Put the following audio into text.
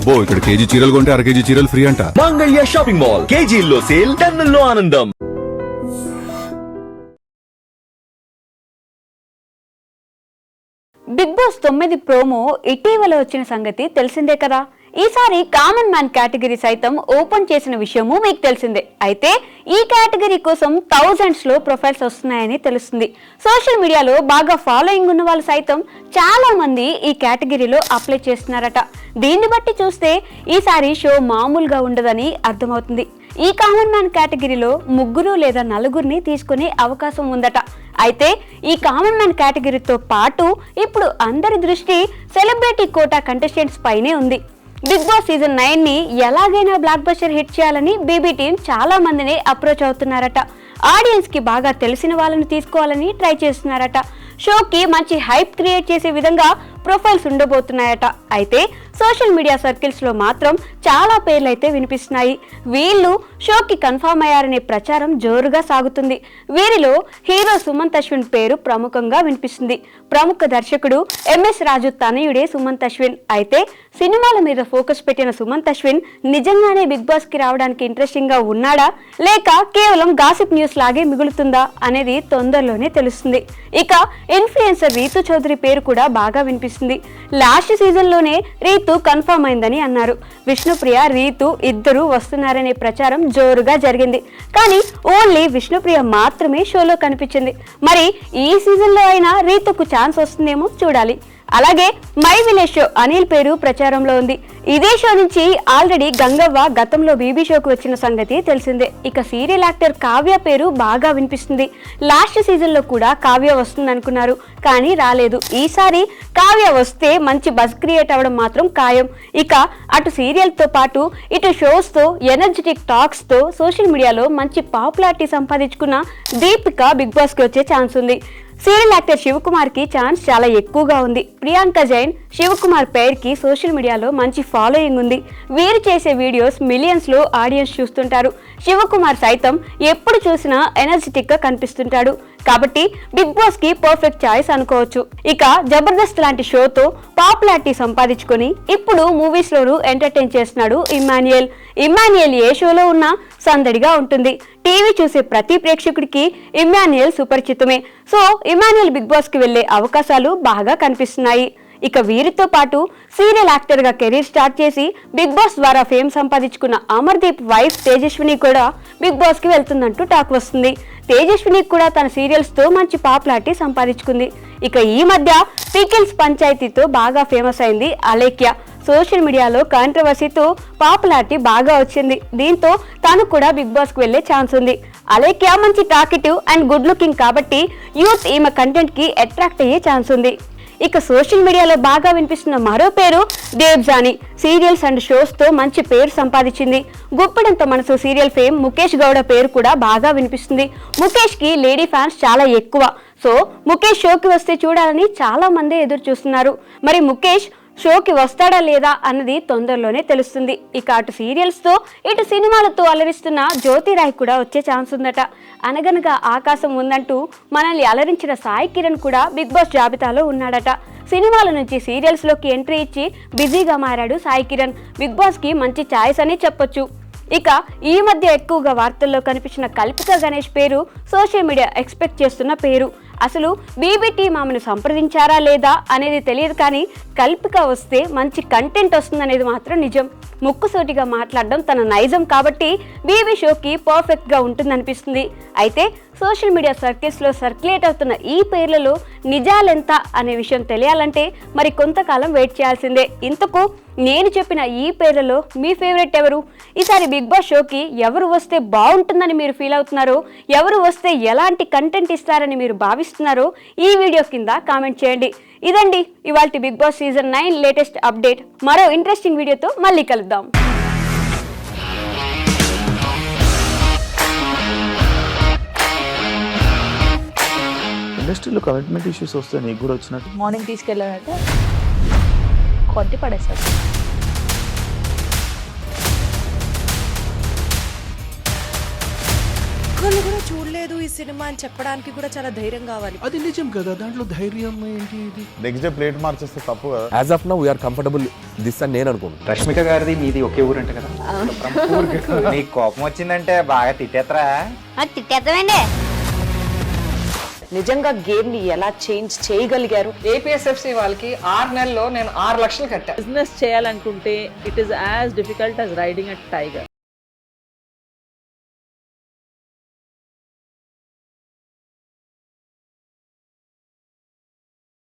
అబ్బో ఇక్కడ కేజీ చీరలు కొంటే అర కేజీ చీరలు ఫ్రీ అంట. మంగళ్య షాపింగ్ మాల్, కేజీల్లో సేల్, టన్నుల్లో ఆనందం. బిగ్ బాస్ 9 ప్రోమో ఇటీవల వచ్చిన సంగతి తెలిసిందే కదా. ఈసారి కామన్ మ్యాన్ కేటగిరీ సైతం ఓపెన్ చేసిన విషయము మీకు తెలిసిందే. అయితే ఈ కేటగిరీ కోసం థౌజండ్స్ లో ప్రొఫైల్స్ వస్తున్నాయని తెలుస్తుంది. సోషల్ మీడియాలో బాగా ఫాలోయింగ్ ఉన్న వాళ్ళు సైతం చాలా మంది ఈ కేటగిరీలో అప్లై చేస్తున్నారట. దీన్ని బట్టి చూస్తే ఈసారి షో మామూలుగా ఉండదని అర్థమవుతుంది. ఈ కామన్ మ్యాన్ కేటగిరీలో 3 లేదా 4 తీసుకునే అవకాశం ఉందట. అయితే ఈ కామన్ మ్యాన్ కేటగిరీతో పాటు ఇప్పుడు అందరి దృష్టి సెలబ్రిటీ కోటా కంటెస్టెంట్స్ పైనే ఉంది. బిగ్ బాస్ సీజన్ 9ని ఎలాగైనా బ్లాక్ బస్టర్ హిట్ చేయాలని బీబీ టీం చాలా మందిని అప్రోచ్ అవుతున్నారట. ఆడియన్స్ కి బాగా తెలిసిన వాళ్ళని తీసుకోవాలని ట్రై చేస్తున్నారట. షోకి మంచి హైప్ క్రియేట్ చేసే విధంగా ప్రొఫైల్స్ ఉండబోతున్నాయట. అయితే సోషల్ మీడియా సర్కిల్స్ లో మాత్రం చాలా పేర్లు అయితే వినిపిస్తున్నాయి. వీళ్ళు షోకి కన్ఫర్మ్ అయ్యారనే ప్రచారం జోరుగా సాగుతుంది. వీరిలో హీరో సుమంత్ అశ్విన్ పేరు ప్రముఖంగా వినిపిస్తుంది. ప్రముఖ దర్శకుడు ఎంఎస్ రాజు తనయుడే సుమంత్ అశ్విన్. అయితే సినిమాల మీద ఫోకస్ పెట్టిన సుమంత్ అశ్విన్ నిజంగానే బిగ్ బాస్ కి రావడానికి ఇంట్రెస్టింగ్ గా ఉన్నాడా లేక కేవలం గాసిప్ న్యూస్ లాగే మిగులుతుందా అనేది తొందరలోనే తెలుస్తుంది. ఇక ఇన్ఫ్లుయెన్సర్ రీతు చౌదరి పేరు కూడా బాగా వినిపిస్తుంది. లాస్ట్ సీజన్ లోనే రీతు కన్ఫర్మ్ అయిందని అన్నారు. విష్ణుప్రియ, రీతు ఇద్దరు వస్తున్నారనే ప్రచారం జోరుగా జరిగింది. కానీ ఓన్లీ విష్ణుప్రియ మాత్రమే షోలో కనిపించింది. మరి ఈ సీజన్ లో అయినా రీతుకు ఛాన్స్ వస్తుందేమో చూడాలి. అలాగే మై విలేజ్ షో అనిల్ పేరు ప్రచారంలో ఉంది. ఇదే షో నుంచి ఆల్రెడీ గంగవ్వ గతంలో బీబీ షోకు వచ్చిన సంగతి తెలిసిందే. ఇక సీరియల్ యాక్టర్ కావ్య పేరు బాగా వినిపిస్తుంది. లాస్ట్ సీజన్ లో కూడా కావ్య వస్తుంది అనుకున్నారు, కానీ రాలేదు. ఈసారి కావ్య వస్తే మంచి బజ్ క్రియేట్ అవ్వడం మాత్రం ఖాయం. ఇక అటు సీరియల్ తో పాటు ఇటు షోస్ తో ఎనర్జెటిక్ టాక్స్ తో సోషల్ మీడియాలో మంచి పాపులారిటీ సంపాదించుకున్న దీపిక బిగ్ బాస్ కి వచ్చే ఛాన్స్ ఉంది. సీరియల్ యాక్టర్ శివకుమార్ కి ఛాన్స్ చాలా ఎక్కువగా ఉంది. ప్రియాంక జైన్, శివకుమార్ పేరుకి సోషల్ మీడియాలో మంచి ఫాలోయింగ్ ఉంది. వీరు చేసే వీడియోస్ మిలియన్స్ లో ఆడియన్స్ చూస్తుంటారు. శివకుమార్ సైతం ఎప్పుడు చూసినా ఎనర్జెటిక్ గా కనిపిస్తుంటాడు. కాబట్టి బిగ్ బాస్ కి పర్ఫెక్ట్ చాయిస్ అనుకోవచ్చు. ఇక జబర్దస్త్ లాంటి షోతో పాపులారిటీ సంపాదించుకొని ఇప్పుడు మూవీస్ లోనూ ఎంటర్టైన్ చేస్తున్నాడు ఇమ్మాన్యుయల్. ఇమ్మాన్యుయల్ ఏ షోలో ఉన్నా సందడిగా ఉంటుంది. టీవీ చూసే ప్రతి ప్రేక్షకుడికి ఇమ్మాన్యుయల్ సుపరిచితమే. సో ఇమ్మాన్యుయల్ బిగ్ బాస్ కి వెళ్లే అవకాశాలు బాగా కనిపిస్తున్నాయి. ఇక వీరితో పాటు సీరియల్ యాక్టర్ గా కెరీర్ స్టార్ట్ చేసి బిగ్ బాస్ ద్వారా ఫేమ్ సంపాదించుకున్న అమర్దీప్ వైఫ్ తేజస్విని కూడా బిగ్ బాస్ కి వెళ్తుందంటూ టాక్ వస్తుంది. తేజస్విని కూడా తన సీరియల్స్ తో మంచి పాపులారిటీ సంపాదించుకుంది. ఇక ఈ మధ్య పీకిల్స్ పంచాయతీతో బాగా ఫేమస్ అయింది అలేఖ్య. సోషల్ మీడియాలో కాంట్రవర్సీతో పాపులారిటీ బాగా వచ్చింది. దీంతో తను కూడా బిగ్ బాస్ కు వెళ్లే ఛాన్స్ ఉంది. అలేఖ్య మంచి టాకెటివ్ అండ్ గుడ్ లుకింగ్ కాబట్టి యూత్ ఈమె కంటెంట్ కి అట్రాక్ట్ అయ్యే ఛాన్స్ ఉంది. ఇక సోషల్ మీడియాలో బాగా వినిపిస్తున్న మరో పేరు దేవ్జాని. సీరియల్స్ అండ్ షోస్ తో మంచి పేరు సంపాదించింది. గుప్పెడంత మనసు సీరియల్ ఫేమ్ ముఖేష్ గౌడ పేరు కూడా బాగా వినిపిస్తుంది. ముఖేష్ కి లేడీ ఫ్యాన్స్ చాలా ఎక్కువ. సో ముఖేష్ షోకి వస్తే చూడాలని చాలా మంది ఎదురు చూస్తున్నారు. మరి ముఖేష్ షోకి వస్తాడా లేదా అన్నది తొందరలోనే తెలుస్తుంది. ఇక అటు సీరియల్స్ తో ఇటు సినిమాలతో అలరిస్తున్న జ్యోతిరాయ్ కూడా వచ్చే ఛాన్స్ ఉందట. అనగనగా ఆకాశం ఉందంటూ మనల్ని అలరించిన సాయి కిరణ్ కూడా బిగ్ బాస్ జాబితాలో ఉన్నాడట. సినిమాల నుంచి సీరియల్స్ లోకి ఎంట్రీ ఇచ్చి బిజీగా మారాడు సాయి కిరణ్. బిగ్ బాస్ కి మంచి ఛాయిస్ అని చెప్పొచ్చు. ఇక ఈ మధ్య ఎక్కువగా వార్తల్లో కనిపించిన కల్పిత గణేష్ పేరు సోషల్ మీడియా ఎక్స్పెక్ట్ చేస్తున్న పేరు. అసలు బీబీ టీం ఆమెను సంప్రదించారా లేదా అనేది తెలియదు, కానీ కల్పిక వస్తే మంచి కంటెంట్ వస్తుందనేది మాత్రం నిజం. ముక్కుసూటిగా మాట్లాడడం తన నైజం కాబట్టి బీబీ షోకి పర్ఫెక్ట్ గా ఉంటుందనిపిస్తుంది. అయితే సోషల్ మీడియా సర్కిల్స్ లో సర్క్యులేట్ అవుతున్న ఈ పేర్లలో నిజాలెంత అనే విషయం తెలియాలంటే మరి కొంతకాలం వెయిట్ చేయాల్సిందే. ఇంతకు నేను చెప్పిన ఈ పేర్లలో మీ ఫేవరెట్ ఎవరు? ఈసారి బిగ్ బాస్ షోకి ఎవరు వస్తే బాగుంటుందని మీరు ఫీల్ అవుతున్నారో, ఎవరు వస్తే ఎలాంటి కంటెంట్ ఇస్తారని మీరు భావిస్తున్నారో ఈ వీడియో కింద కామెంట్ చేయండి. ఇదండి ఇవాల్టి Bigg Boss season 9 latest update. మరో ఇంట్రెస్టింగ్ వీడియోతో మళ్ళీ కలుద్దాం. ఇండస్ట్రీలో కమిట్మెంట్ ఇష్యూస్ వస్తే నీకు కూడా వచ్చినట్టు? మార్నింగ్ తీసుకెళ్ళానంటే కొట్టి పడేస్తారు. ఒక్కళ్ళు కూడా చూడలేదు. చూడలేదు ఈ సినిమా అని చెప్పడానికి కూడా చాలా ధైర్యం కావాలి. అది నిజం కదా, దాంట్లో ధైర్యం ఏంటి? ఇది నెక్స్ట్ డే ప్లేట్ మార్చేస్తే తప్పు కదా. As of now we are comfortable this అని నేను అనుకుంటున్నాను. రష్మిక గారిది మీది ఒకే ఊరంట కదా. నీకు కోపం వచ్చిందంటే బాగా తిట్టేత్తరా? తిట్టేద్దామండి. నిజంగా గేమ్ ని ఎలా చేంజ్ చేయగలిగారు? ఏపీఎస్ఎఫ్సి వాళ్ళకి 6 నెలల్లో నేను 6 లక్షలు కట్టా. బిజినెస్ చేయాలనుకుంటే it is as difficult as riding a tiger.